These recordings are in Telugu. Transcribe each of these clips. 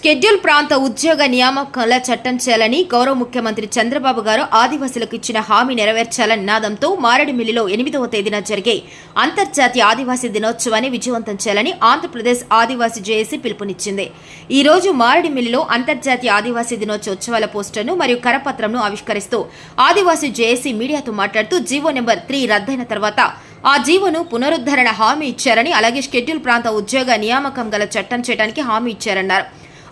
షెడ్యూల్ ప్రాంత ఉద్యోగ నియామకాల చట్టం చేయాలని గౌరవ ముఖ్యమంత్రి చంద్రబాబు గారు ఆదివాసులకు ఇచ్చిన హామీ నెరవేర్చాలని నినాదంతో మారేడుమిల్లిలో 8వ తేదీన జరిగే అంతర్జాతీయ ఆదివాసీ దినోత్సవాన్ని విజయవంతం చేయాలని ఆంధ్రప్రదేశ్ ఆదివాసీ జేఏసీ పిలుపునిచ్చింది. ఈ రోజు మారేడుమిల్లిలో అంతర్జాతీయ ఆదివాసీ దినోత్సవ ఉత్సవాల పోస్టర్ను మరియు కరపత్రంను ఆవిష్కరిస్తూ ఆదివాసీ జేఏసీ మీడియాతో మాట్లాడుతూ జీవో నెంబర్ 3 రద్దయిన తర్వాత ఆ జీవోను పునరుద్ధరణ హామీ ఇచ్చారని, అలాగే షెడ్యూల్ ప్రాంత ఉద్యోగ నియామకం గల చట్టం చేయడానికి హామీ ఇచ్చారన్నారు.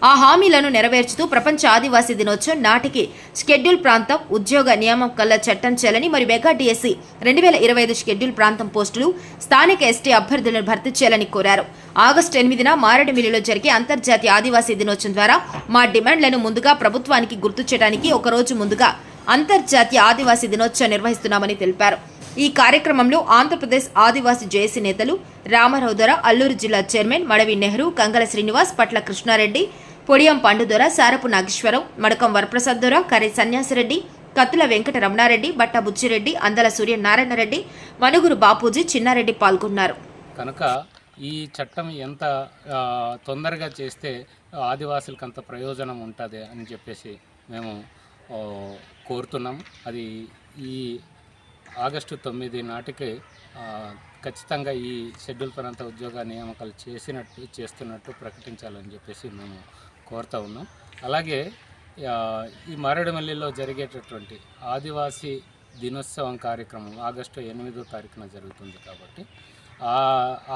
ఆ హామీలను నెరవేర్చుతూ ప్రపంచ ఆదివాసీ దినోత్సవం నాటికి షెడ్యూల్ ప్రాంతం ఉద్యోగ నియామకాల చట్టం చేయాలని మరియు మెగా డిఎస్సి 2025 షెడ్యూల్ ప్రాంతం పోస్టులు స్థానిక ఎస్టీ అభ్యర్థులను భర్తీ చేయాలని కోరారు. ఆగస్టు 8న మారేడుమిల్లిలో జరిగే అంతర్జాతీయ ఆదివాసీ దినోత్సవం ద్వారా మా డిమాండ్లను ముందుగా ప్రభుత్వానికి గుర్తు చేయడానికి ఒకరోజు ముందుగా అంతర్జాతీయ ఆదివాసీ దినోత్సవం నిర్వహిస్తున్నామని తెలిపారు. ఈ కార్యక్రమంలో ఆంధ్రప్రదేశ్ ఆదివాసీ జేఏసీ నేతలు రామారావు దొర, అల్లూరు జిల్లా చైర్మన్ మడవి నెహ్రూ, కంగల శ్రీనివాస్, పట్ల కృష్ణారెడ్డి, పొడియం పండుదొర, సారపు నాగేశ్వరరావు, మడకం వరప్రసాద్ దొర, కర్రి సన్యాసిరెడ్డి, కత్తుల వెంకట రమణారెడ్డి, బట్ట బుచ్చిరెడ్డి, అందల సూర్యనారాయణరెడ్డి, మనుగురు బాపూజీ, చిన్నారెడ్డి పాల్గొన్నారు. కనుక ఈ చట్టం ఎంత తొందరగా చేస్తే ఆదివాసులకు అంత ప్రయోజనం ఉంటుంది అని చెప్పేసి మేము కోరుతున్నాం. అది ఈ ఆగస్టు 9 నాటికి ఖచ్చితంగా ఈ షెడ్యూల్ ప్రాంత ఉద్యోగ నియామకాలు చేస్తున్నట్టు ప్రకటించాలని చెప్పేసి మేము కోరుతూ ఉన్నాం. అలాగే ఈ మారేడుమిల్లిలో జరిగేటటువంటి ఆదివాసీ దినోత్సవం కార్యక్రమం ఆగస్టు 8వ తారీఖున జరుగుతుంది కాబట్టి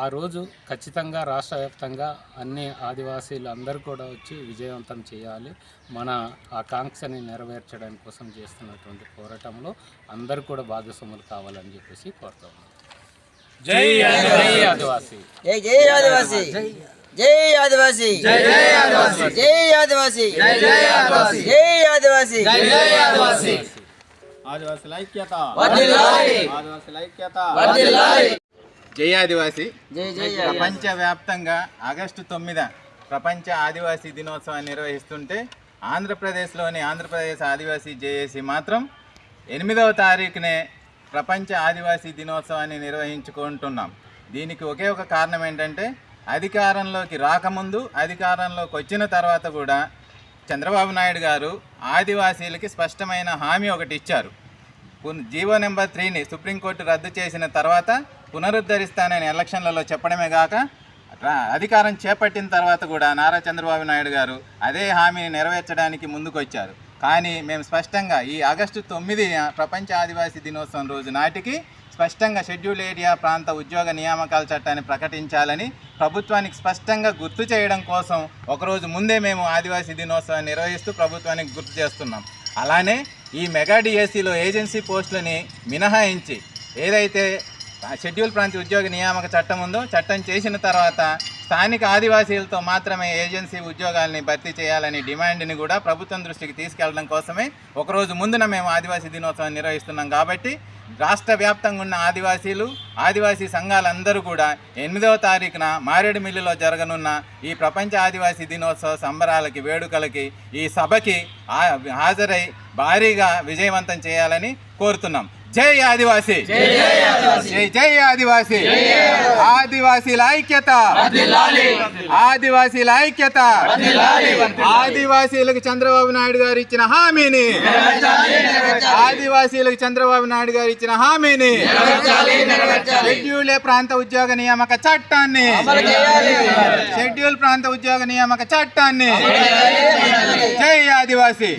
ఆ రోజు ఖచ్చితంగా రాష్ట్ర వ్యాప్తంగా అన్ని ఆదివాసీలు అందరూ కూడా వచ్చి విజయవంతం చేయాలి. మన ఆకాంక్షని నెరవేర్చడం కోసం చేస్తున్నటువంటి పోరాటంలో అందరూ కూడా భాగస్వాములు కావాలని చెప్పేసి కోరుతా ఉన్నాం. జై ఆదివాసీ, జై జై ఆదివాసీ, జై ఆదివాసీ, జై జై ఆదివాసీ, జై ఆదివాసీ, జై జై ఆదివాసీ, జై ఆదివాసీ, జై జై ఆదివాసీ. ఆదివాసీల ఐక్యత వర్ధిల్లాలి, ఆదివాసీల ఐక్యత వర్ధిల్లాలి. జై ఆదివాసీ. జై జై ప్రపంచవ్యాప్తంగా ఆగస్టు 9 ప్రపంచ ఆదివాసీ దినోత్సవాన్ని నిర్వహిస్తుంటే ఆంధ్రప్రదేశ్లోని ఆంధ్రప్రదేశ్ ఆదివాసీ జేఏసీ మాత్రం 8వ తారీఖునే ప్రపంచ ఆదివాసీ దినోత్సవాన్ని నిర్వహించుకుంటున్నాం. దీనికి ఒకే ఒక కారణం ఏంటంటే అధికారంలోకి రాకముందు, అధికారంలోకి వచ్చిన తర్వాత కూడా చంద్రబాబు నాయుడు గారు ఆదివాసీలకి స్పష్టమైన హామీ ఒకటి ఇచ్చారు. జీవో నెంబర్ 3ని సుప్రీంకోర్టు రద్దు చేసిన తర్వాత పునరుద్ధరిస్తానని ఎలక్షన్లలో చెప్పడమే కాక అధికారం చేపట్టిన తర్వాత కూడా నారా చంద్రబాబు నాయుడు గారు అదే హామీని నెరవేర్చడానికి ముందుకొచ్చారు. కానీ మేము స్పష్టంగా ఈ ఆగస్టు 9న ప్రపంచ ఆదివాసీ దినోత్సవం రోజు నాటికి స్పష్టంగా షెడ్యూల్ ఏరియా ప్రాంత ఉద్యోగ నియామకాల చట్టాన్ని ప్రకటించాలని ప్రభుత్వానికి స్పష్టంగా గుర్తు చేయడం కోసం ఒకరోజు ముందే మేము ఆదివాసీ దినోత్సవాన్ని నిర్వహిస్తూ ప్రభుత్వానికి గుర్తు చేస్తున్నాం. అలానే ఈ మెగా డిఎస్సిలో ఏజెన్సీ పోస్టులని మినహాయించి ఏదైతే షెడ్యూల్ ప్రాంత ఉద్యోగ నియామక చట్టం ఉందో చట్టం చేసిన తర్వాత స్థానిక ఆదివాసీలతో మాత్రమే ఏజెన్సీ ఉద్యోగాల్ని భర్తీ చేయాలని డిమాండ్ని కూడా ప్రభుత్వం దృష్టికి తీసుకెళ్లడం కోసమే ఒకరోజు ముందున మేము ఆదివాసీ దినోత్సవాన్ని నిర్వహిస్తున్నాం. కాబట్టి రాష్ట్ర వ్యాప్తంగా ఉన్న ఆదివాసీలు, ఆదివాసీ సంఘాలందరూ కూడా 8వ తారీఖున మారేడుమిల్లిలో జరగనున్న ఈ ప్రపంచ ఆదివాసీ దినోత్సవ సంబరాలకి, వేడుకలకి, ఈ సభకి హాజరై భారీగా విజయవంతం చేయాలని కోరుతున్నాం. జై ఆదివాసీ, జై జై ఆదివాసీ, ఆదివాసీల ఐక్యత, ఆదివాసీల ఐక్యత, ఆదివాసీలకు చంద్రబాబు నాయుడు గారు ఇచ్చిన హామీని, ఆదివాసీలకు చంద్రబాబు నాయుడు గారు ఇచ్చిన హామీని, షెడ్యూల్ ప్రాంత ఉద్యోగ నియామక చట్టాన్ని, షెడ్యూల్ ప్రాంత ఉద్యోగ నియామక చట్టాన్ని. జై ఆదివాసీ.